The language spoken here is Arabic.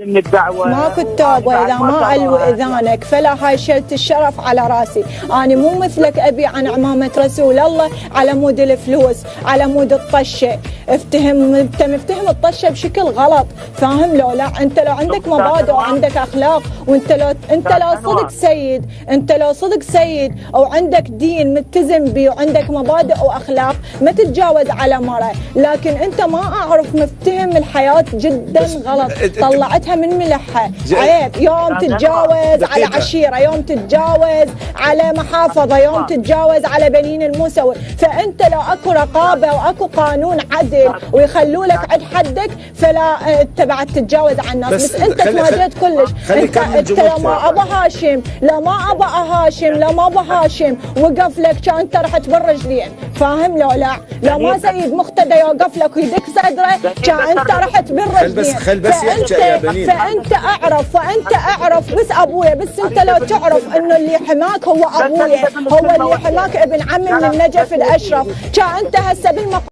من الدعوه ماكو التوبه اذا ما الوي اذانك، فلا هاي شلت الشرف على راسي. انا مو مثلك ابي عن عمامه رسول الله على مود الفلوس، على مود الطشه. انت مفتهم الطشه بشكل غلط، فاهم لو لا؟ انت لو عندك مبادئ وعندك اخلاق، وانت لو صدق سيد، انت لو صدق سيد او عندك دين ملتزم به وعندك مبادئ واخلاق، ما تتجاوز على مره. لكن انت ما اعرف مفتهم الحياه جدا غلط، طلعتها من ملحها. عيب يوم تتجاوز على عشيره، يوم تتجاوز على محافظه، يوم تتجاوز على بنين الموسوي. فانت لو اكو رقابه واكو قانون عدل ويخلوا لك عد حدك، فلا انت بعد تتجاوز على الناس. بس انت تواجهت كلش. انت لما ابا هاشم، لما ابا هاشم، لما ابا هاشم وقف لك كان انت رحت بالرجلين، فاهم لو لا؟ لو ما سيد مقتدى يوقف لك ويدك صدره كان انت رحت بالرجلين. فانت اعرف بس ابويا، بس انت لو تعرف انه اللي حماك هو ابويا، هو اللي حماك ابن عمي من النجف الاشرف، كان انت هسه بالمقام